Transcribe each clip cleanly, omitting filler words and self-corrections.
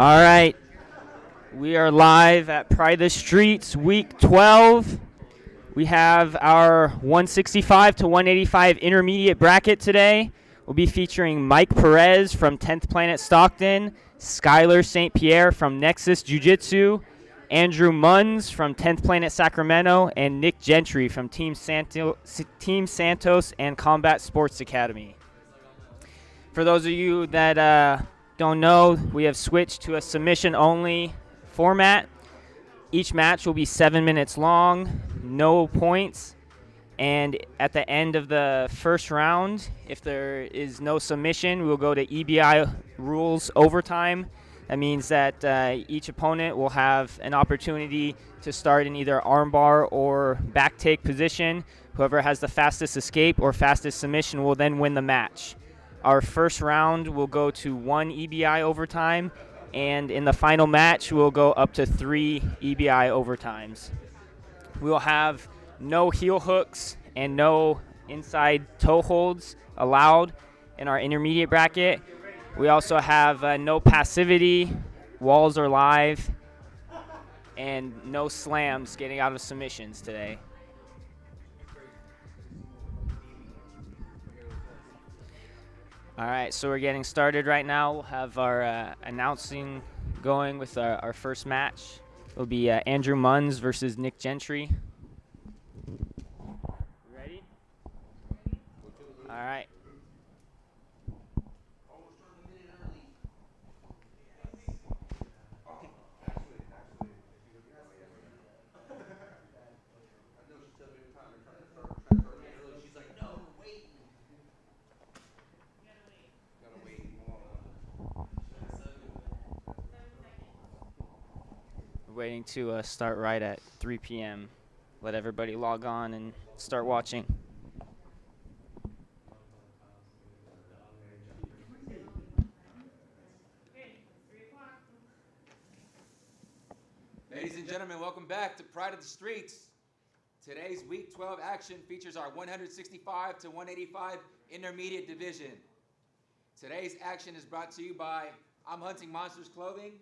All right, we are live at Pride of the Streets, week 12. We have our 165 to 185 intermediate bracket today. We'll be featuring Mike Perez from 10th Planet Stockton, Skylar St. Pierre from Nexus Jiu-Jitsu, Andrew Munns from 10th Planet Sacramento, and Nick Gentry from Team Santos and Combat Sports Academy. For those of you that don't know, we have switched to a submission-only format. Each match will be 7 minutes long, no points, and at the end of the first round, if there is no submission, we'll go to EBI rules overtime. That means that each opponent will have an opportunity to start in either armbar or back take position. Whoever has the fastest escape or fastest submission will then win the match. Our first round will go to 1 EBI overtime, and in the final match, we'll go up to 3 EBI overtimes. We will have no heel hooks and no inside toe holds allowed in our intermediate bracket. We also have no passivity, walls are live, and no slams getting out of submissions today. All right, so we're getting started right now. We'll have our announcing going with our first match. It'll be Andrew Munns versus Nick Gentry. Ready? All right. Waiting to start right at 3 p.m. Let everybody log on and start watching. Ladies and gentlemen, welcome back to Pride of the Streets. Today's Week 12 action features our 165 to 185 intermediate division. Today's action is brought to you by I'm Hunting Monsters Clothing,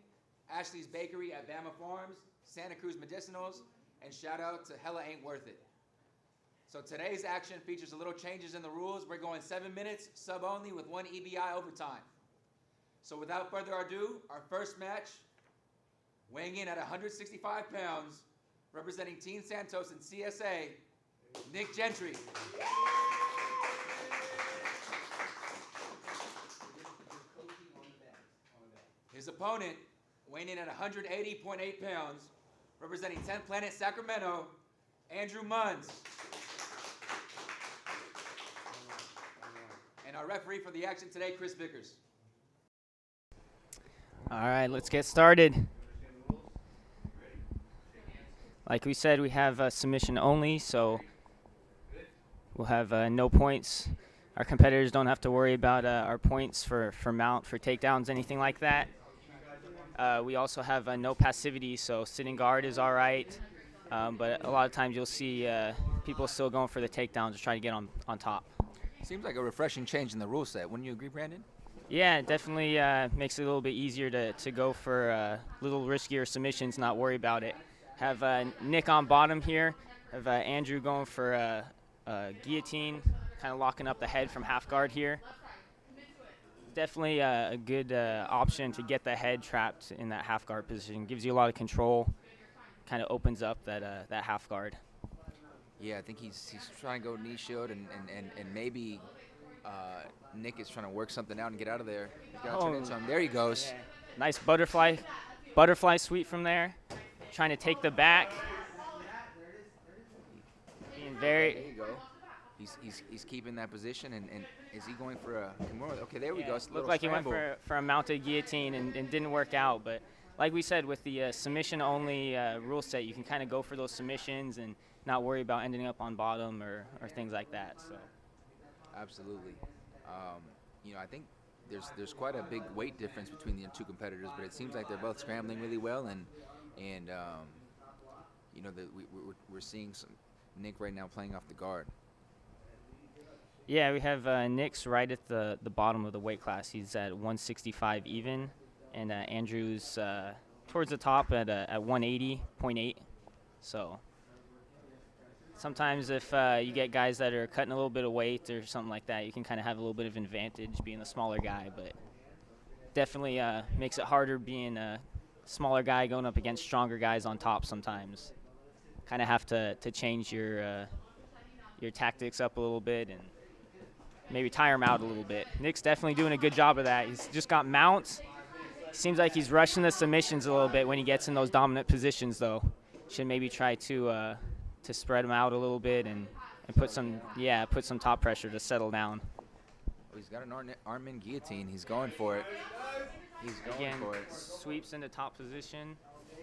Ashley's Bakery at Bama Farms, Santa Cruz Medicinals, and shout out to Hella Ain't Worth It. So today's action features a little changes in the rules. We're going 7 minutes, sub only with 1 EBI overtime. So without further ado, our first match, weighing in at 165 pounds, representing Team Santos and CSA, Nick Gentry. His opponent, weighing in at 180.8 pounds, representing 10th Planet Sacramento, Andrew Munns. And our referee for the action today, Chris Vickers. All right, let's get started. Like we said, we have submission only, so we'll have no points. Our competitors don't have to worry about our points for mount, for takedowns, anything like that. We also have no passivity, so sitting guard is all right. But a lot of times you'll see people still going for the takedowns to try to get on top. Seems like a refreshing change in the rule set. Wouldn't you agree, Brandon? Yeah, it definitely makes it a little bit easier to go for little riskier submissions, not worry about it. Have Nick on bottom here. Have Andrew going for guillotine, kind of locking up the head from half guard here. Definitely a good option to get the head trapped in that half guard position. Gives you a lot of control, kind of opens up that half guard. Yeah, I think he's trying to go knee shield, and maybe Nick is trying to work something out and get out of there. He's got to turn into him. There he goes. Yeah. Nice butterfly sweep from there. Trying to take the back. Being very. There you go. He's keeping that position, and is he going for a Kimura? Okay, there we go. Looked like scramble. He went for a mounted guillotine and didn't work out. But like we said, with the submission-only rule set, you can kind of go for those submissions and not worry about ending up on bottom or things like that. So. Absolutely. I think there's quite a big weight difference between the two competitors, but it seems like they're both scrambling really well, and we're seeing some Nick right now playing off the guard. Yeah, we have Nick's right at the bottom of the weight class. He's at 165 even. and Andrew's towards the top at 180.8. So sometimes if you get guys that are cutting a little bit of weight or something like that, you can kind of have a little bit of an advantage being a smaller guy, but definitely makes it harder being a smaller guy going up against stronger guys on top sometimes. Kind of have to change your tactics up a little bit and maybe tire him out a little bit. Nick's definitely doing a good job of that. He's just got mounts. Seems like he's rushing the submissions a little bit when he gets in those dominant positions, though. Should maybe try to spread him out a little bit and put some top pressure to settle down. Well, he's got an arm-in guillotine. He's going for it. He's going Again, for it. sweeps into top position.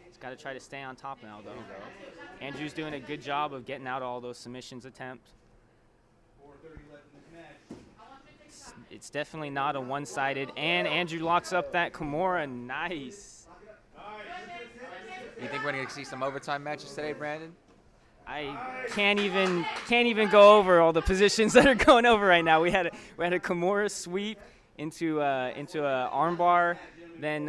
He's got to try to stay on top now, though. Andrew's doing a good job of getting out all those submissions attempts. It's definitely not a one-sided, and Andrew locks up that Kimura. Nice. You think we're going to see some overtime matches today, Brandon? I can't even go over all the positions that are going over right now. We had a Kimura sweep into a armbar, then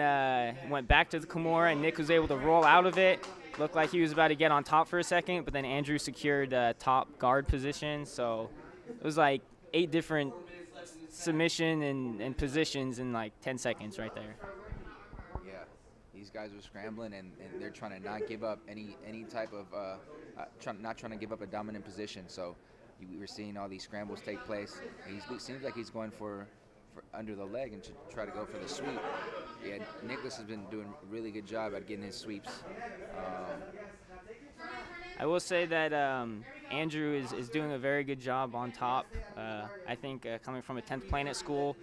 went back to the Kimura, and Nick was able to roll out of it. Looked like he was about to get on top for a second, but then Andrew secured top guard position. So it was like 8 different submission and positions in like 10 seconds right there. Yeah, these guys were scrambling and they're trying to not give up any type of not trying to give up a dominant position. So we were seeing all these scrambles take place. It seems like he's going for under the leg and to try to go for the sweep. Yeah, Nicholas has been doing a really good job at getting his sweeps. I will say that Andrew is doing a very good job on top. I think coming from a 10th Planet school,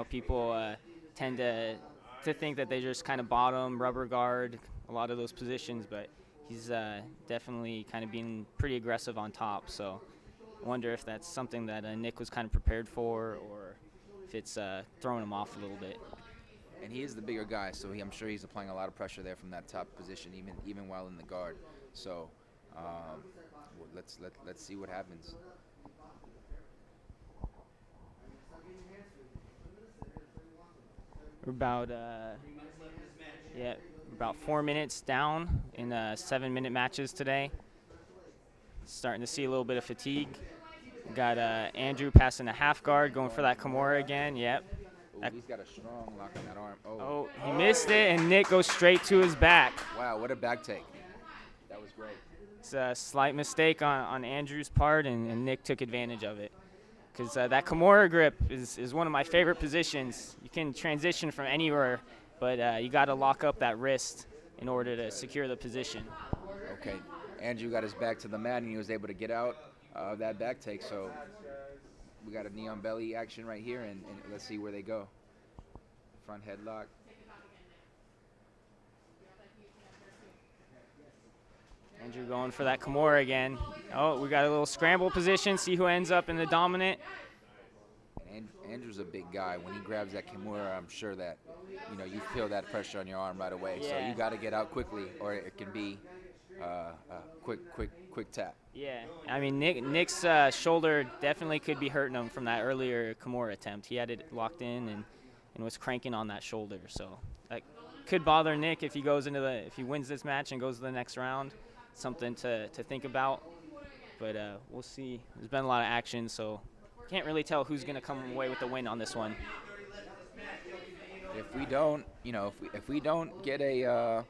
people tend to think that they just kind of bottom, rubber guard, a lot of those positions, but he's definitely kind of being pretty aggressive on top. So I wonder if that's something that Nick was kind of prepared for or if it's throwing him off a little bit. And he is the bigger guy, so I'm sure he's applying a lot of pressure there from that top position, even while in the guard. So let's see what happens. We're about 4 minutes down in 7-minute matches today. Starting to see a little bit of fatigue. We got Andrew passing a half guard, going for that Kimura again. Yep. Ooh, he's got a strong lock on that arm. Oh, he missed it, and Nick goes straight to his back. Wow, what a back take. That was great. It's a slight mistake on Andrew's part, and Nick took advantage of it. Because that Kimura grip is one of my favorite positions. You can transition from anywhere, but you got to lock up that wrist in order to secure the position. Okay, Andrew got his back to the mat, and he was able to get out of that back take. So we got a knee on belly action right here, and let's see where they go. Front headlock. Andrew going for that Kimura again. Oh, we got a little scramble position. See who ends up in the dominant. And Andrew's a big guy. When he grabs that Kimura, I'm sure that you feel that pressure on your arm right away. Yeah. So you got to get out quickly, or it can be a quick tap. Yeah, I mean Nick's shoulder definitely could be hurting him from that earlier Kimura attempt. He had it locked in and was cranking on that shoulder. So that could bother Nick if he wins this match and goes to the next round. Something to think about, but we'll see. There's been a lot of action, so can't really tell who's going to come away with the win on this one. If we don't, if we don't get a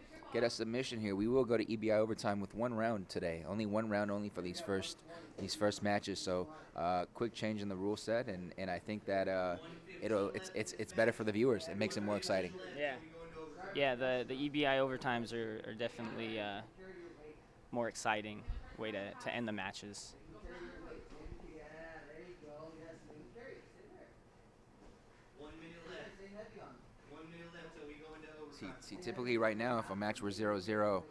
submission here, we will go to EBI overtime with 1 round today. Only 1 round only for these first matches. So quick change in the rule set, and I think that it's better for the viewers. It makes it more exciting. Yeah. The EBI overtimes are definitely more exciting way to end the matches. See, typically right now, if a match were 0-0,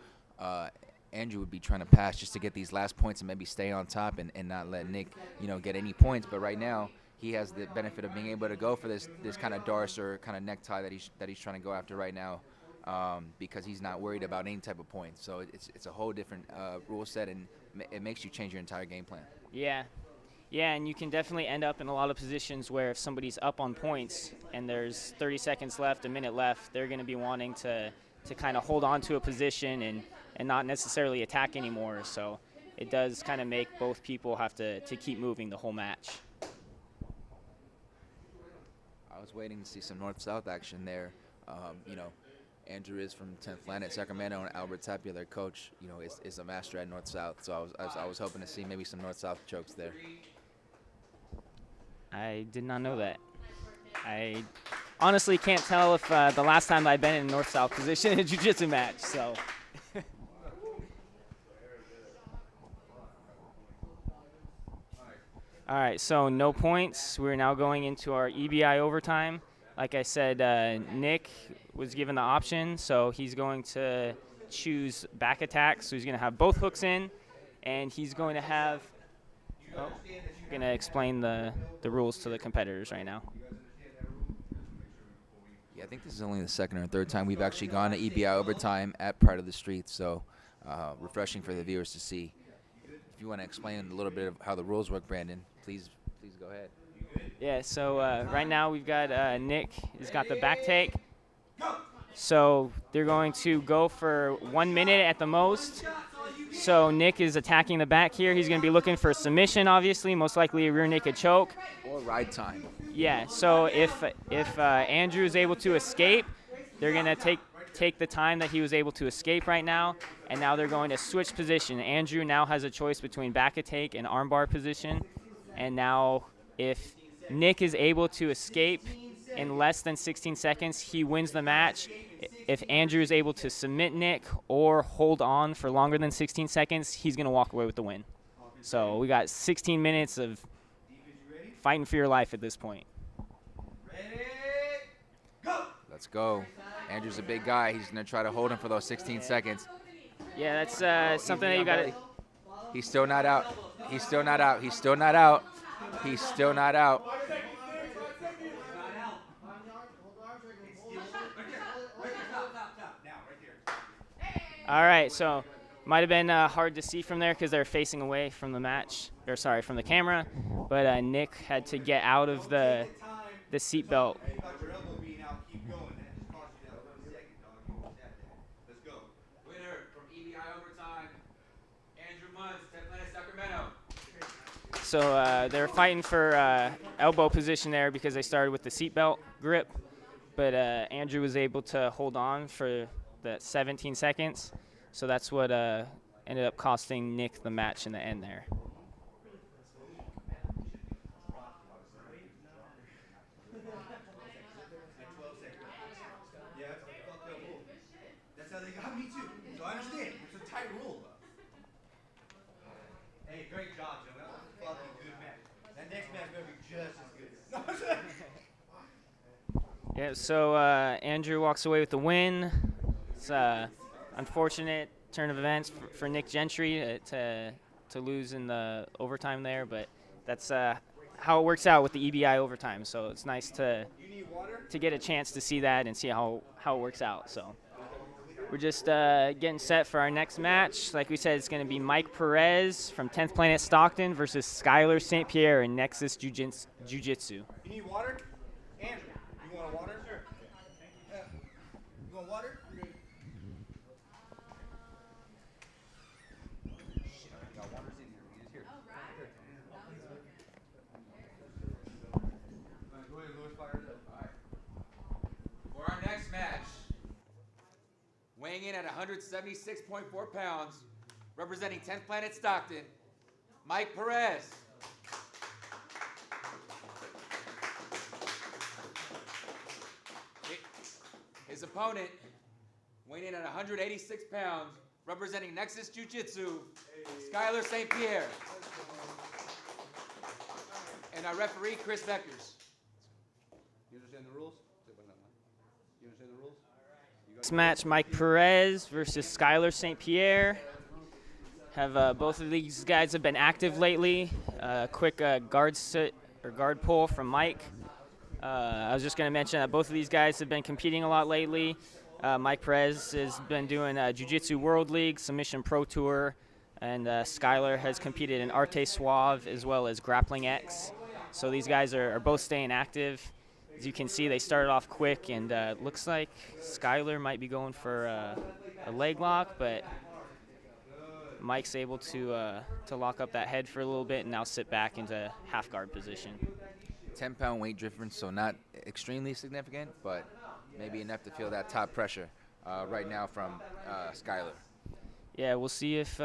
Andrew would be trying to pass just to get these last points and maybe stay on top and not let Nick, get any points. But right now, he has the benefit of being able to go for this kind of darce or kind of necktie that he's trying to go after right now. Because he's not worried about any type of points. So it's a whole different rule set, and it makes you change your entire game plan. Yeah, Yeah, and you can definitely end up in a lot of positions where if somebody's up on points and there's 30 seconds left, a minute left, they're going to be wanting to kind of hold on to a position and not necessarily attack anymore. So it does kind of make both people have to keep moving the whole match. I was waiting to see some north-south action there. Andrew is from 10th Planet Sacramento, and Albert Tapia, their coach, is a master at north-south. So I was hoping to see maybe some north-south chokes there. I did not know that. I honestly can't tell if the last time I've been in a north-south position in a jiu-jitsu match. So. All right, so no points. We're now going into our EBI overtime. Like I said, Nick was given the option, so he's going to choose back attack. So he's going to have both hooks in, and he's going to have going to explain the rules to the competitors right now. Yeah, I think this is only the second or third time we've actually gone to EBI overtime at Pride of the Streets, so refreshing for the viewers to see. If you want to explain a little bit of how the rules work, Brandon, please go ahead. Yeah, so right now we've got Nick. He's got the back take. So they're going to go for 1 minute at the most. So Nick is attacking the back here. He's going to be looking for a submission, obviously, most likely a rear naked choke. Or ride time. Yeah, so if Andrew is able to escape, they're going to take the time that he was able to escape right now, and now they're going to switch position. Andrew now has a choice between back attack and armbar position, and now if Nick is able to escape in less than 16 seconds, he wins the match. If Andrew is able to submit Nick or hold on for longer than 16 seconds, he's going to walk away with the win. So we got 16 minutes of fighting for your life at this point. Let's go. Andrew's a big guy. He's going to try to hold him for those 16 seconds. Yeah, that's something that you got to... He's still not out. He's still not out. He's still not out. He's still not out. All right, so might have been hard to see from there because they're facing away from the match, or sorry, from the camera. But Nick had to get out of the seatbelt. Winner from EBI overtime, Andrew Munz, 10th Planet Sacramento. So they're fighting for elbow position there because they started with the seatbelt grip. But Andrew was able to hold on for the 17 seconds. So that's what ended up costing Nick the match in the end there. That's how they got me too. So I understand. It's a tight rule. Hey, great job, Joe. That was a fucking good match. That next match better be just as good. Yeah, so Andrew walks away with the win. It's unfortunate turn of events for Nick Gentry to lose in the overtime there, but that's how it works out with the EBI overtime. So it's nice to get a chance to see that and see how it works out. So we're just getting set for our next match. Like we said, it's going to be Mike Perez from 10th Planet Stockton versus Skylar St. Pierre in Nexus Jiu-Jitsu. You need water? Andrew, you want a water? Sure. You want water? For our next match, weighing in at 176.4 pounds, representing 10th Planet Stockton, Mike Perez. His opponent, weighing in at 186 pounds, representing Nexus Jiu-Jitsu, Skylar St. Pierre. And our referee, Chris Beckers. You understand the rules? You understand the rules? Next match, Mike Perez versus Skylar St. Pierre. Have both of these guys have been active lately. Quick guard sit or guard pull from Mike. I was just going to mention that both of these guys have been competing a lot lately. Mike Perez has been doing Jiu-Jitsu World League, Submission Pro Tour, And Skylar has competed in Arte Suave as well as Grappling X. So these guys are both staying active. As you can see, they started off quick, and looks like Skylar might be going for a leg lock, but Mike's able to lock up that head for a little bit and now sit back into half guard position. 10-pound weight difference, so not extremely significant, but maybe enough to feel that top pressure right now from Skylar. Yeah, we'll see if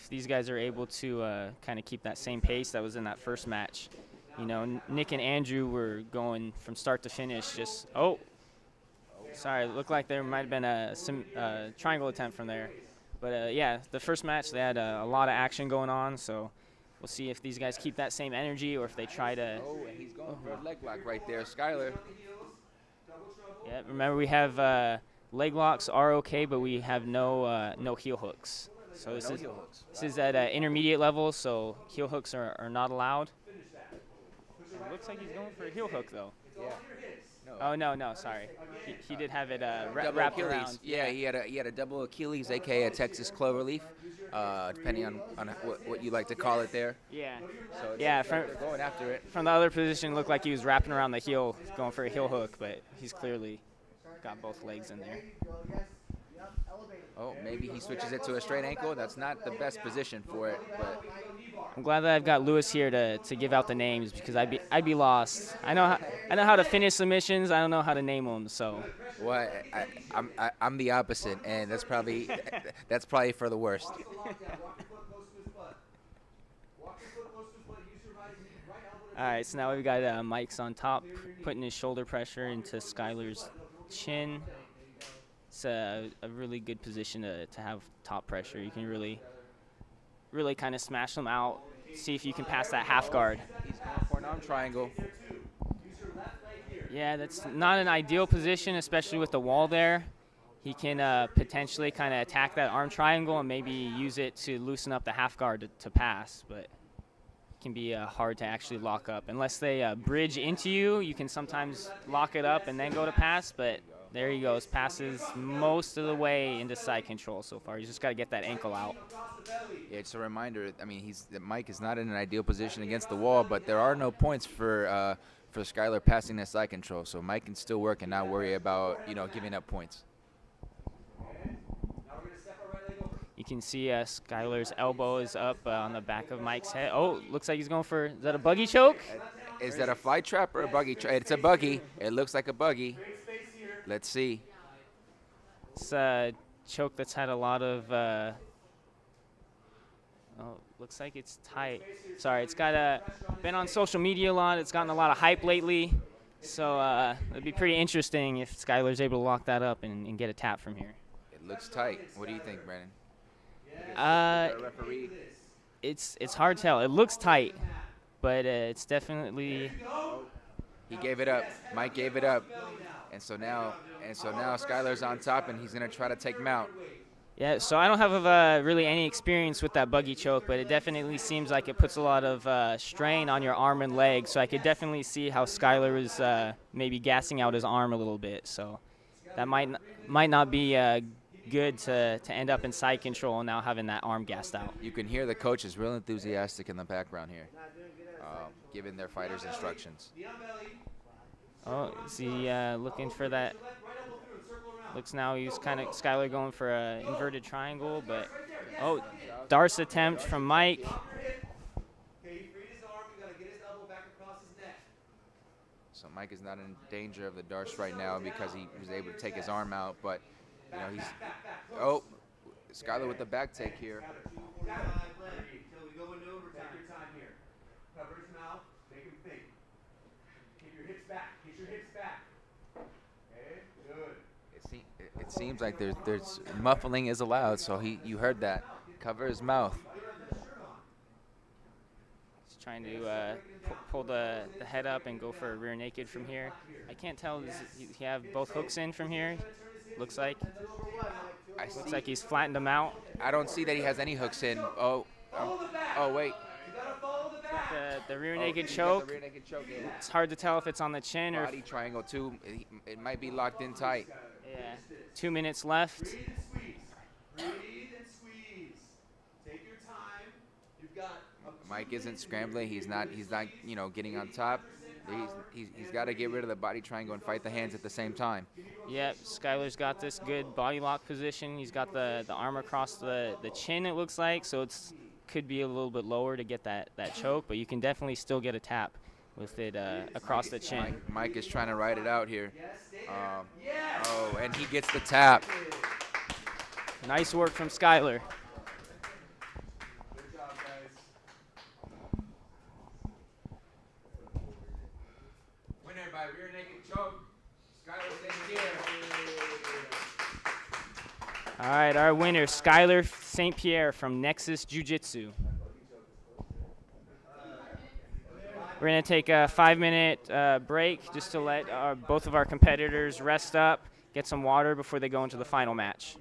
these guys are able to kind of keep that same pace that was in that first match. You know, Nick and Andrew were going from start to finish. Sorry, it looked like there might have been a triangle attempt from there. But yeah, the first match they had a lot of action going on, so we'll see if these guys keep that same energy or if they try to. Oh, and he's going for a leg lock right there, Skylar. Yeah, remember we have leg locks are okay, but we have no heel hooks. So this is at intermediate level, so heel hooks are not allowed. It looks like he's going for a heel hook though. Yeah. Oh no, sorry. He did have it Double wrapped Achilles. around. Yeah, he had a double Achilles, aka a Texas cloverleaf, depending on what you like to call it there. Yeah. So Yeah, they're going after it. From the other position, it looked like he was wrapping around the heel, going for a heel hook, but he's clearly got both legs in there. Oh, maybe he switches it to a straight ankle. That's not the best position for it, but I'm glad that I've got Lewis here to give out the names because I'd be lost. I know how to finish submissions. I don't know how to name them. So. well, I'm the opposite, and that's probably for the worst. All right, so now we've got Mike's on top, putting his shoulder pressure into Skylar's chin. It's a really good position to have top pressure. You can really kind of smash them out, see if you can pass that half guard. He's going for an arm triangle. Yeah, that's not an ideal position, especially with the wall there. He can potentially kind of attack that arm triangle and maybe use it to loosen up the half guard to pass, but it can be hard to actually lock up. Unless they bridge into you, you can sometimes lock it up and then go to pass, but there he goes, passes most of the way into side control so far. He's just got to get that ankle out. Yeah, it's a reminder. I mean, Mike is not in an ideal position against the wall, but there are no points for Skylar passing that side control. So Mike can still work and not worry about giving up points. You can see Skylar's elbow is up on the back of Mike's head. Oh, looks like he's going for, is that a buggy choke? Is that a fly trap or a buggy? It's a buggy. It looks like a buggy. Let's see. It's a choke that's had a lot of, looks like it's tight. Sorry, it's got been on social media a lot. It's gotten a lot of hype lately. So it'd be pretty interesting if Skylar's able to lock that up and get a tap from here. It looks tight. What do you think, Brandon? Referee. It's hard to tell. It looks tight, but it's definitely. He gave it up. Mike gave it up. And so now Skylar's on top, and he's going to try to take him out. Yeah, so I don't have really any experience with that buggy choke, but it definitely seems like it puts a lot of strain on your arm and leg. So I could definitely see how Skylar is maybe gassing out his arm a little bit. So that might not be good to end up in side control and now having that arm gassed out. You can hear the coach is real enthusiastic in the background here, giving their fighters instructions. Oh, is he looking for that? Looks now he's kind of Skylar going for an inverted triangle, but Darce attempt from Mike. So Mike is not in danger of the Darce right now because he was able to take his arm out, but he's Skylar with the back take here. It seems like there's muffling is allowed, so you heard that. Cover his mouth. He's trying to pull the head up and go for a rear naked from here. I can't tell. Does he have both hooks in from here? Looks like. Looks like he's flattened them out. I don't see that he has any hooks in. Oh wait. The rear naked choke. The rear naked choke. It's hard to tell if it's on the chin or. Body triangle too. It might be locked in tight. Yeah. 2 minutes left. Breathe and squeeze. Breathe and squeeze. Take Mike isn't scrambling. He's not you know, getting on top. He's got to get rid of the body triangle and fight the hands at the same time. Yep, Skylar's got this good body lock position. He's got the arm across the chin, it looks like, so it's could be a little bit lower to get that choke, but you can definitely still get a tap with it across the chin. Mike is trying to ride it out here. Oh, and he gets the tap. Nice work from Skylar. Good job, guys. Winner by rear naked choke, Skylar St. Pierre. All right, our winner, Skylar St. Pierre from Nexus Jiu-Jitsu. We're going to take a 5-minute break just to let both of our competitors rest up, get some water before they go into the final match.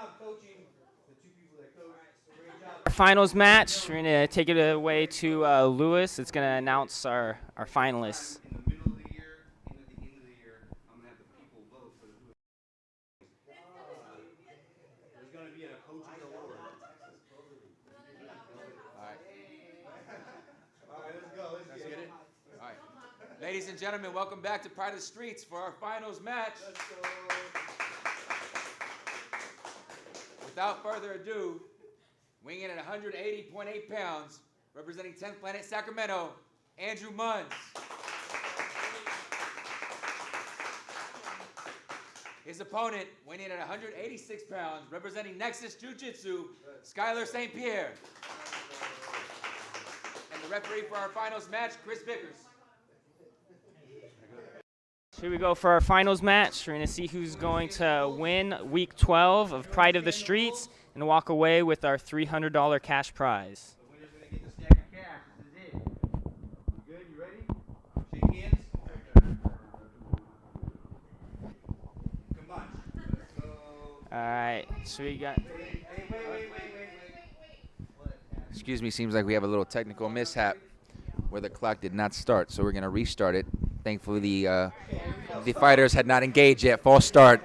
job coaching the two people that coach. Great job. Our finals match. We're gonna take it away to Lewis. It's gonna announce our finalists. In the middle of the year and at the end of the year, I'm gonna have the people vote for who. There's gonna be a coach's award. All right. All right, let's go. Let's get it. All right. Ladies and gentlemen, welcome back to Pride of the Streets for our finals match. Let's go. Without further ado, weighing in at 180.8 pounds, representing 10th Planet Sacramento, Andrew Munns. His opponent, weighing in at 186 pounds, representing Nexus Jiu-Jitsu, Skylar St. Pierre. And the referee for our finals match, Chris Vickers. Here we go for our finals match. We're going to see who's going to win week 12 of Pride of the Streets and walk away with our $300 cash prize. The winner's gonna get the stack of cash. This is it. You good? You ready? Shake hands. Come on. Let's go. All right, so we got. Hey, wait. Excuse me, seems like we have a little technical mishap where the clock did not start, so we're going to restart it. Thankfully, the fighters had not engaged yet. False start.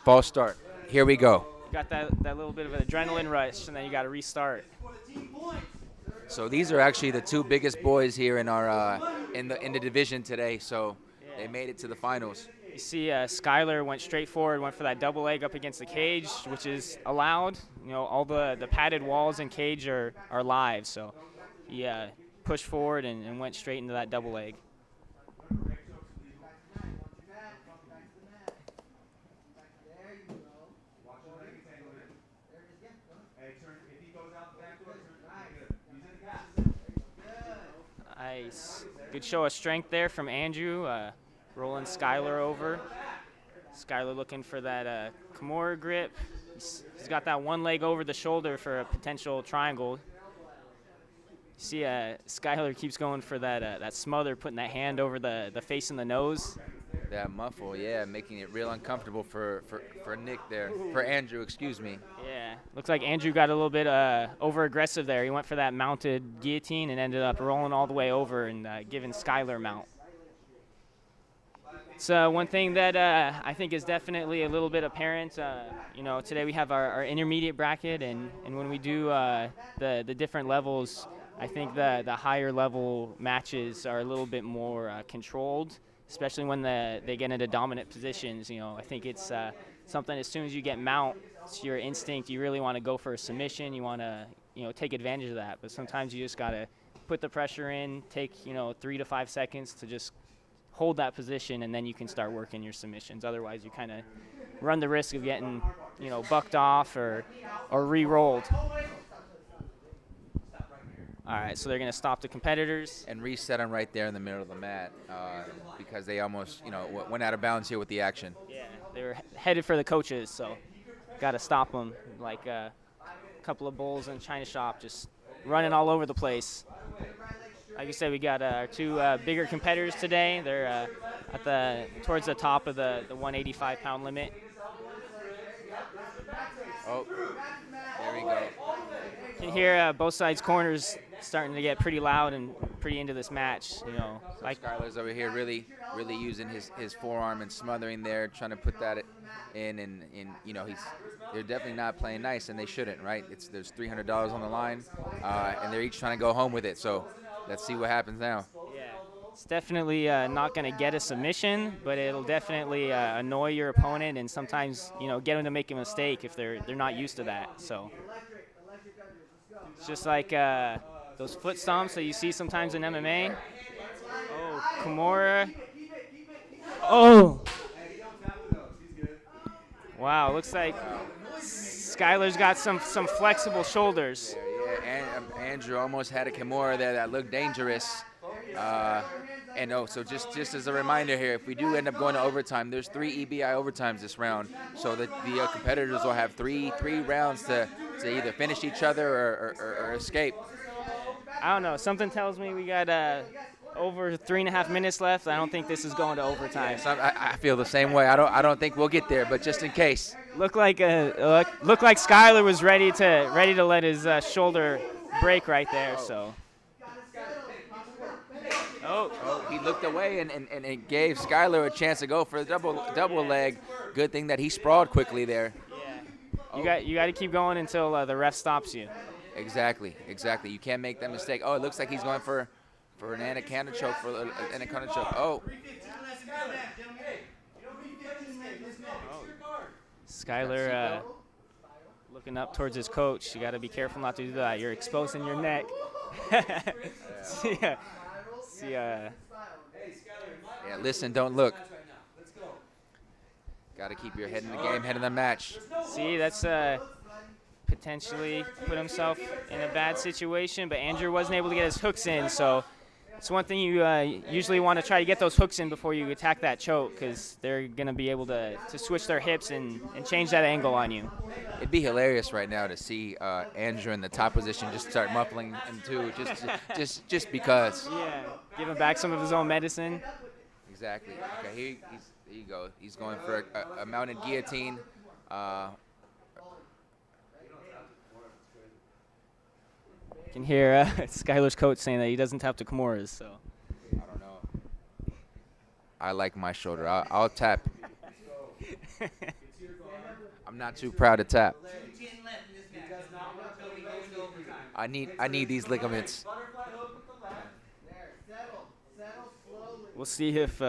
False start. Here we go. Got that little bit of an adrenaline rush, and then you got to restart. So these are actually the two biggest boys here in our in the division today. So they made it to the finals. You see, Skylar went straight forward, went for that double leg up against the cage, which is allowed. You know, all the padded walls and cage are live, so he pushed forward and went straight into that double leg. Nice. Good show of strength there from Andrew, rolling Skylar over. Skylar looking for that Kimura grip. He's got that one leg over the shoulder for a potential triangle. You see, Skylar keeps going for that smother, putting that hand over the face and the nose. That muffle, yeah, making it real uncomfortable for Nick there, for Andrew, excuse me. Yeah, looks like Andrew got a little bit over aggressive there. He went for that mounted guillotine and ended up rolling all the way over and giving Skylar mount. It's one thing that I think is definitely a little bit apparent. You know, today we have our intermediate bracket, and when we do the different levels, I think the higher level matches are a little bit more controlled, especially when they get into dominant positions. You know, I think it's something as soon as you get mount, it's your instinct. You really want to go for a submission. You want to, you know, take advantage of that. But sometimes you just got to put the pressure in, take, 3 to 5 seconds to just hold that position, and then you can start working your submissions. Otherwise, you kind of run the risk of getting, bucked off or re-rolled. All right, so they're going to stop the competitors. And reset them right there in the middle of the mat because they almost, went out of bounds here with the action. Yeah, they were headed for the coaches, so got to stop them. Like a couple of bulls in China shop, just running all over the place. Like you said, we got our two bigger competitors today. They're towards the top of the 185-pound limit. Oh, there we go. You can hear both sides' corners starting to get pretty loud and pretty into this match. Like Skylar's over here really using his forearm and smothering there, trying to put that in, and they're definitely not playing nice, and they shouldn't, right? There's $300 on the line, and they're each trying to go home with it. So let's see what happens now. Yeah, it's definitely not going to get a submission, but it'll definitely annoy your opponent, and sometimes get them to make a mistake if they're not used to that. So it's just like those foot stomps that you see sometimes in MMA. Oh, Kimura. Oh. Wow, looks like Skylar's got some flexible shoulders. Yeah, and Andrew almost had a Kimura there that looked dangerous. So just as a reminder here, if we do end up going to overtime, there's 3 EBI overtimes this round. So the competitors will have three rounds to either finish each other or escape. I don't know. Something tells me we got over 3.5 minutes left. I don't think this is going to overtime. So I feel the same way. I don't think we'll get there, but just in case. Looked like Skyler was ready to let his shoulder break right there. So. Oh, he looked away and it gave Skyler a chance to go for the double leg. Good thing that he sprawled quickly there. Yeah. You got to keep going until the ref stops you. Exactly. You can't make that mistake. Oh, it looks like he's going for an anaconda choke, Oh. Skyler looking up towards his coach. You got to be careful not to do that. You're exposing your neck. Yeah, listen, don't look. Got to keep your head in the game, head in the match. See, that's potentially put himself in a bad situation, but Andrew wasn't able to get his hooks in, so it's one thing you usually want to try to get those hooks in before you attack that choke, because they're going to be able to switch their hips and change that angle on you. It'd be hilarious right now to see Andrew in the top position just start muffling him too, just because. Yeah, give him back some of his own medicine. Exactly. Okay, here you go. He's going for a mounted guillotine. You can hear Skyler's coach saying that he doesn't tap to Kimuras, so. I don't know. I like my shoulder. I'll tap. I'm not too proud to tap. I need these ligaments. We'll see if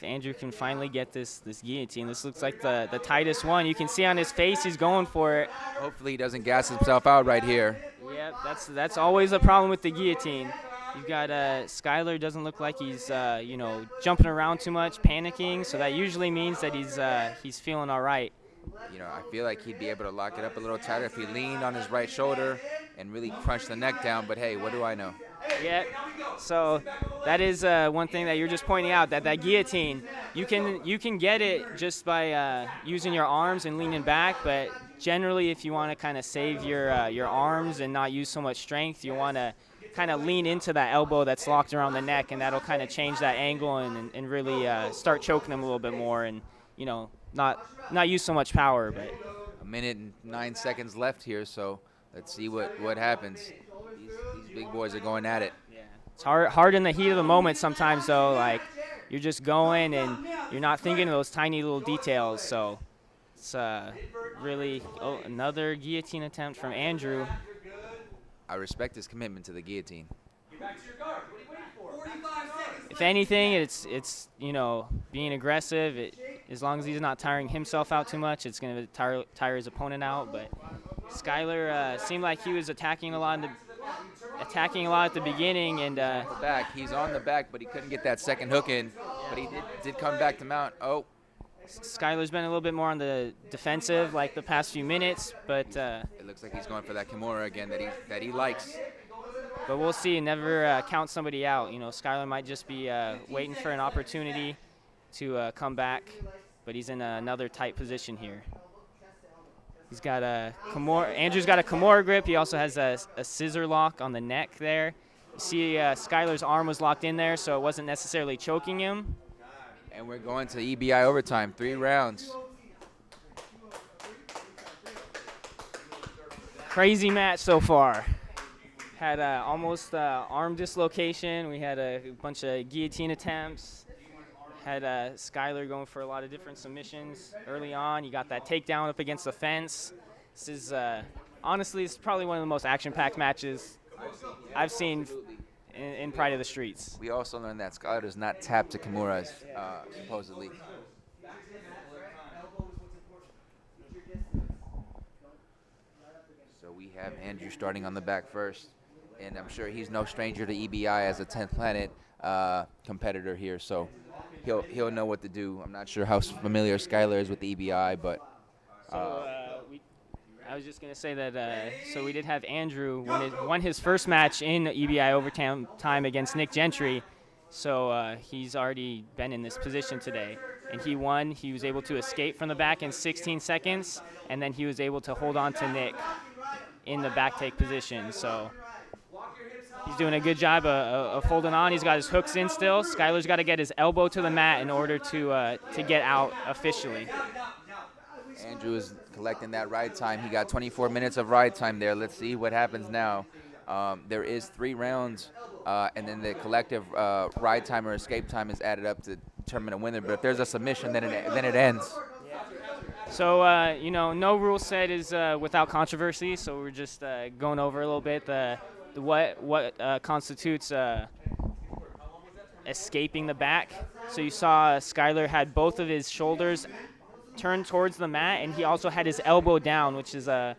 Andrew can finally get this guillotine. This looks like the tightest one. You can see on his face he's going for it. Hopefully he doesn't gas himself out right here. Yep, that's always a problem with the guillotine. You've got Skyler doesn't look like he's jumping around too much, panicking. So that usually means that he's feeling all right. I feel like he'd be able to lock it up a little tighter if he leaned on his right shoulder and really crunched the neck down. But hey, what do I know? Yeah. So that is one thing that you're just pointing out, that guillotine, you can get it just by using your arms and leaning back, but generally if you want to kind of save your arms and not use so much strength, you want to kind of lean into that elbow that's locked around the neck, and that'll kind of change that angle and really start choking them a little bit more, and not use so much power. But 1 minute and 9 seconds left here, so let's see what happens. These big boys are going at it. Yeah. It's hard in the heat of the moment sometimes, though. Like, you're just going and you're not thinking of those tiny little details. So it's really another guillotine attempt from Andrew. I respect his commitment to the guillotine. If anything, it's being aggressive. As long as he's not tiring himself out too much, it's going to tire his opponent out. But Skyler seemed like he was attacking a lot at the beginning, and He's on the back, but he couldn't get that second hook in. But he did come back to mount. Oh, Skyler's been a little bit more on the defensive, like the past few minutes, but it looks like he's going for that Kimura again that he likes. But we'll see. Never count somebody out. Skyler might just be waiting for an opportunity to come back, but he's in another tight position here. He's got Andrew's got a Kimura grip. He also has a scissor lock on the neck there. You see Skyler's arm was locked in there, so it wasn't necessarily choking him. And we're going to EBI overtime, 3 rounds. Crazy match so far. Had almost arm dislocation. We had a bunch of guillotine attempts. Had Skyler going for a lot of different submissions early on. You got that takedown up against the fence. This is honestly, this is probably one of the most action-packed matches I've seen in Pride of the Streets. We also learned that Skyler does not tap to Kimuras, supposedly. So we have Andrew starting on the back first, and I'm sure he's no stranger to EBI as a 10th Planet competitor here, so he'll know what to do. I'm not sure how familiar Skyler is with the EBI, but I was just going to say that so we did have Andrew won his first match in EBI overtime against Nick Gentry. So he's already been in this position today. And he won. He was able to escape from the back in 16 seconds, and then he was able to hold on to Nick in the back take position. So He's doing a good job of holding on. He's got his hooks in still. Skylar's got to get his elbow to the mat in order to get out officially. Andrew is collecting that ride time. He got 24 minutes of ride time there. Let's see what happens now. There is 3 rounds, and then the collective ride time or escape time is added up to determine a winner. But if there's a submission, then it ends. So, no rule set is without controversy, so we're just going over a little bit what constitutes escaping the back. So you saw Skylar had both of his shoulders turned towards the mat, and he also had his elbow down, which is a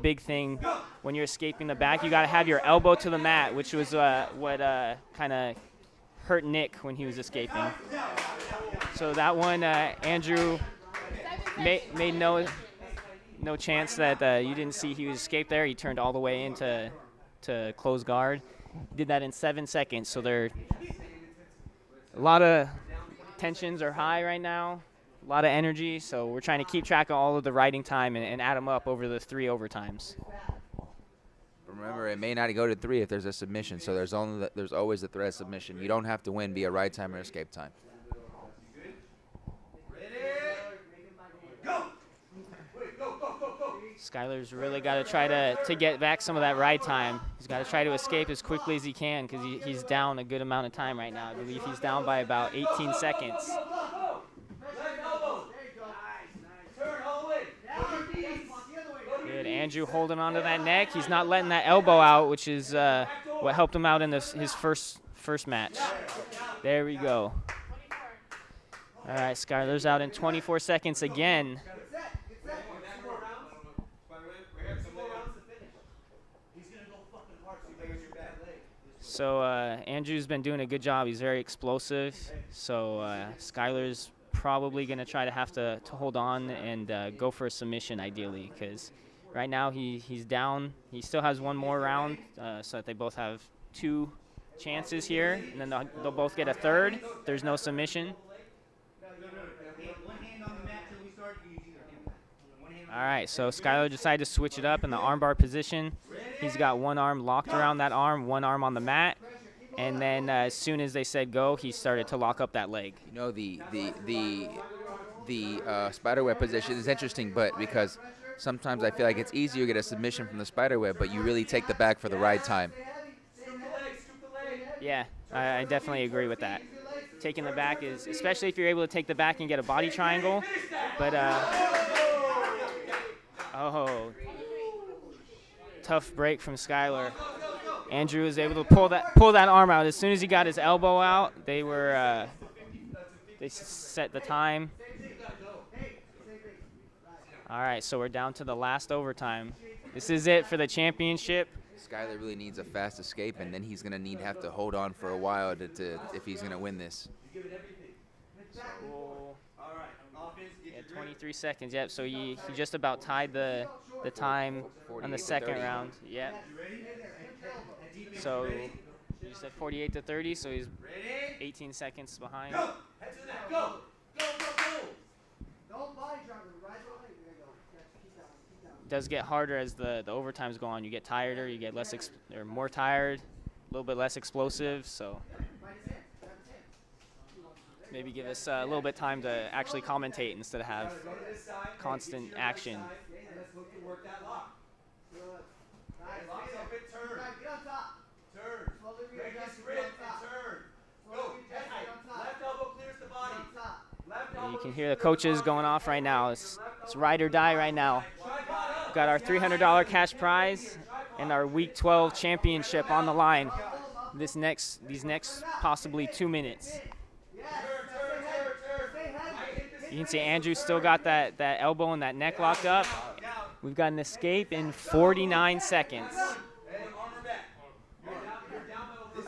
big thing when you're escaping the back. You got to have your elbow to the mat, which was what kind of hurt Nick when he was escaping. So that one, Andrew made no chance that you didn't see he was escaped there. He turned all the way into close guard. He did that in 7 seconds. So a lot of tensions are high right now, a lot of energy. So we're trying to keep track of all of the riding time and add them up over the 3 overtimes. Remember, it may not go to 3 if there's a submission. So there's always the threat of submission. You don't have to win via ride time or escape time. Skylar's really got to try to get back some of that ride time. He's got to try to escape as quickly as he can because he's down a good amount of time right now. I believe he's down by about 18 seconds. Good. Andrew holding onto that neck. He's not letting that elbow out, which is what helped him out in his first match. There we go. All right, Skylar's out in 24 seconds again. So Andrew's been doing a good job. He's very explosive. So Skylar's probably going to try to have to hold on and go for a submission ideally, because right now he's down. He still has one more round, so that they both have 2 chances here, and then they'll both get a third. There's no submission. All right, so Skylar decided to switch it up in the armbar position. He's got one arm locked around that arm, one arm on the mat, and then as soon as they said go, he started to lock up that leg. You know, the spiderweb position is interesting, but because sometimes I feel like it's easier to get a submission from the spiderweb, but you really take the back for the ride time. Yeah, I definitely agree with that. Taking the back is, especially if you're able to take the back and get a body triangle, but oh, tough break from Skylar. Andrew was able to pull that arm out. As soon as he got his elbow out, they set the time. All right, so we're down to the last overtime. This is it for the championship. Skylar really needs a fast escape, and then he's gonna have to hold on for a while if he's gonna win this. Yeah, 23 seconds. Yep. So he just about tied the time on the second round. Yep. So you said 48 to 30. So he's 18 seconds behind. It does get harder as the overtimes go on. You get tireder. You get more tired. A little bit less explosive. So maybe give us a little bit time to actually commentate instead of have constant action. You can hear the coaches going off right now. It's ride or die right now. We've got our $300 cash prize and our Week 12 championship on the line. These next possibly 2 minutes. You can see Andrew still got that elbow and that neck locked up. We've got an escape in 49 seconds.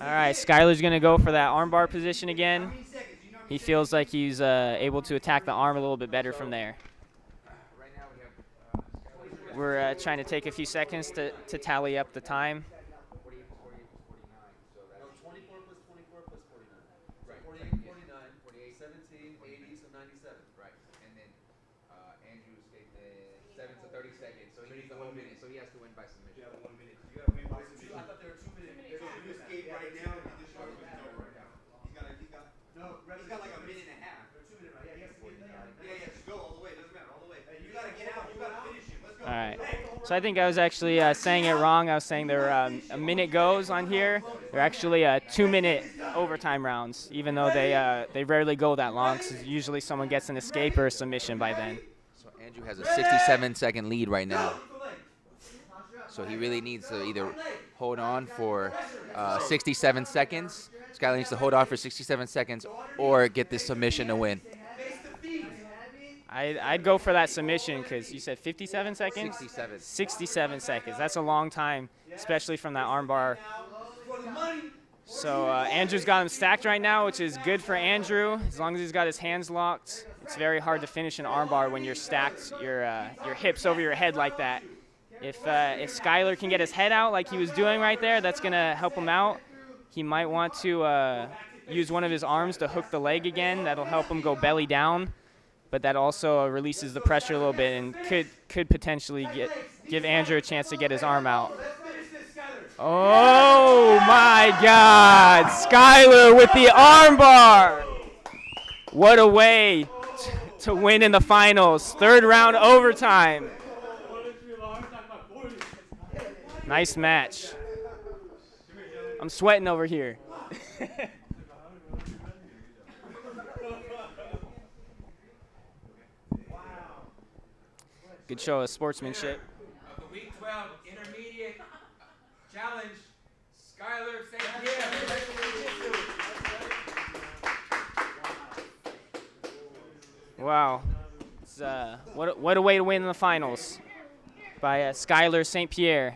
All right, Skylar's going to go for that armbar position again. He feels like he's able to attack the arm a little bit better from there. We're trying to take a few seconds to tally up the time. 24 plus 24 plus 49. Right. 48, 49, 17, 80, so 97. Right. And then Andrew escaped in 7 to 36. seconds, so he needs the 1 minute, so he has to win by submission. Yeah, 1 minute. You gotta win by submission. I thought there were 2 minutes. If you escape right now, this short is over right now. He's got like a minute and a half. 2 minutes, right? Yeah, he has to get Yeah, just go all the way. Doesn't matter, all the way. You gotta get out. You gotta finish him. Let's go. All right. So I think I was actually saying it wrong. I was saying there were a minute goes on here. They're actually 2-minute overtime rounds, even though they rarely go that long, because usually someone gets an escape or a submission by then. So Andrew has a 67-second lead right now. So he really needs to either hold on for 67 seconds. Skylar needs to hold on for 67 seconds or get this submission to win. I'd go for that submission, because you said 57 seconds? 67. 67 seconds. That's a long time, especially from that armbar. So Andrew's got him stacked right now, which is good for Andrew. As long as he's got his hands locked, it's very hard to finish an armbar when you're stacked your hips over your head like that. If Skylar can get his head out like he was doing right there, that's going to help him out. He might want to use one of his arms to hook the leg again. That'll help him go belly down. But that also releases the pressure a little bit and could potentially give Andrew a chance to get his arm out. Oh my God! Skylar with the armbar! What a way to win in the finals. Third round overtime. Nice match. I'm sweating over here. Good show of sportsmanship. Of the Week 12 Intermediate Challenge, Skylar St. Pierre. Wow. It's, what a way to win in the finals by Skylar St. Pierre.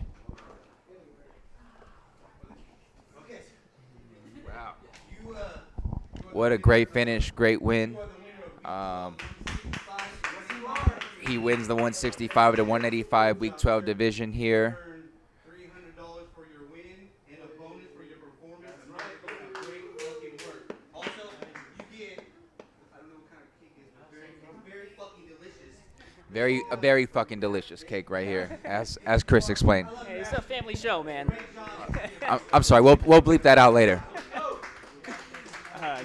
Wow. What a great finish, great win. He wins the 165 to 185 Week 12 division here. $300 for your win and a bonus for your performance. Great fucking work. Also, you get, I don't know what kind of cake it is, but very fucking delicious. A very fucking delicious cake right here, as Chris explained. Hey, it's a family show, man. I'm sorry, we'll bleep that out later.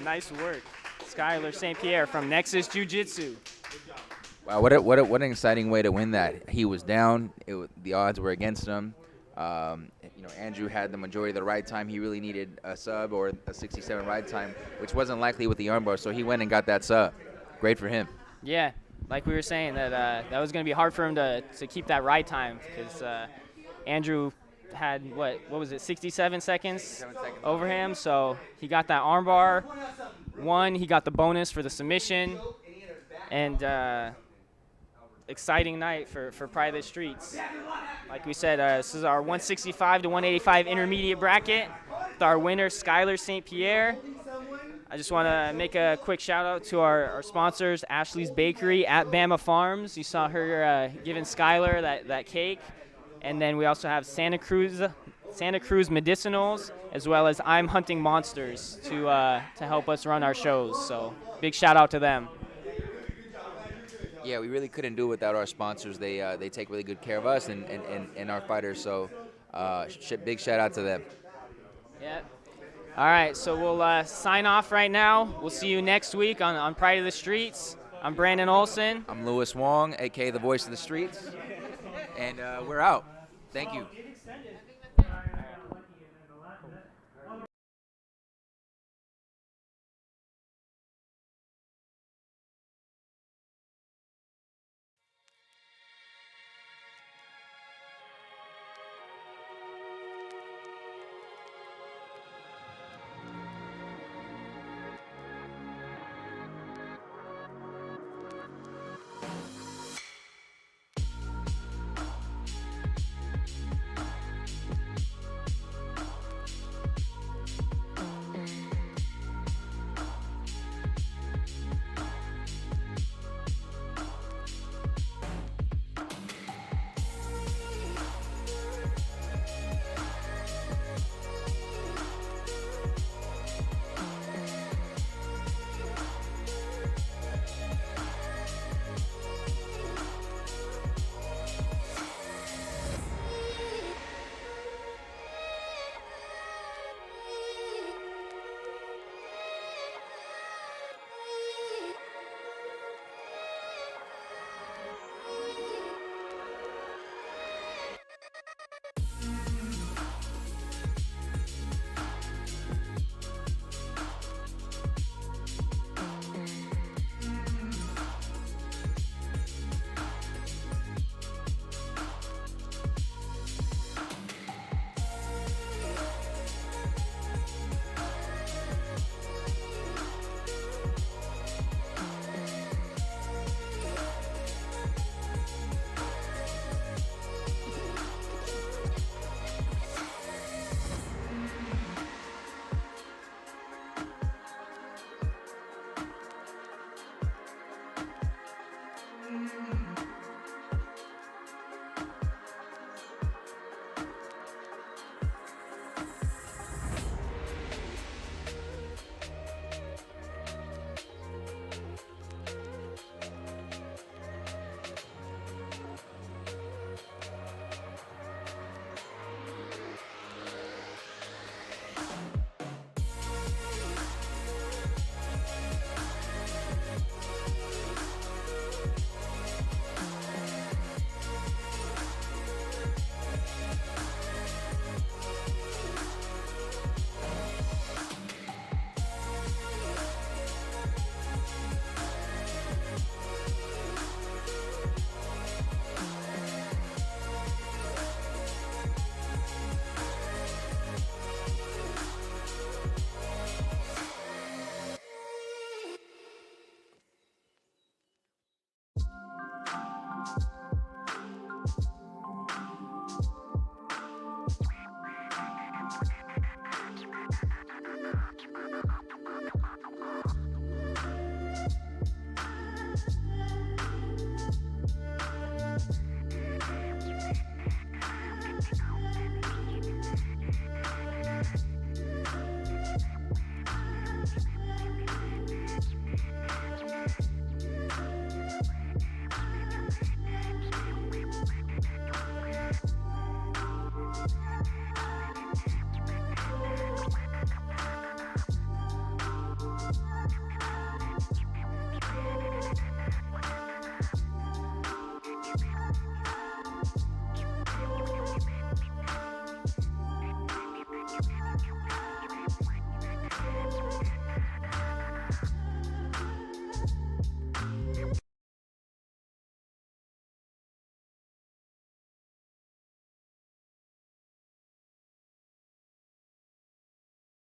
Nice work. Skylar St. Pierre from Nexus Jiu-Jitsu. Wow, what an exciting way to win that. He was down. The odds were against him. Andrew had the majority of the ride time. He really needed a sub or a 67 ride time, which wasn't likely with the armbar, so he went and got that sub. Great for him. Yeah, like we were saying, that was going to be hard for him to keep that ride time, because Andrew had, what was it, 67 seconds over him, so he got that armbar. He got the bonus for the submission, and exciting night for Pride of the Streets. Like we said, this is our 165 to 185 intermediate bracket with our winner, Skylar St. Pierre. I just want to make a quick shout out to our sponsors, Ashley's Bakery at Bama Farms. You saw her giving Skylar that cake. And then we also have Santa Cruz Medicinals, as well as I'm Hunting Monsters to help us run our shows. So big shout out to them. Yeah, we really couldn't do it without our sponsors. They take really good care of us and our fighters. So big shout out to them. Yeah. All right, so we'll sign off right now. We'll see you next week on Pride of the Streets. I'm Brandon Olson. I'm Louis Wong, a.k.a. the voice of the streets. And we're out. Thank you.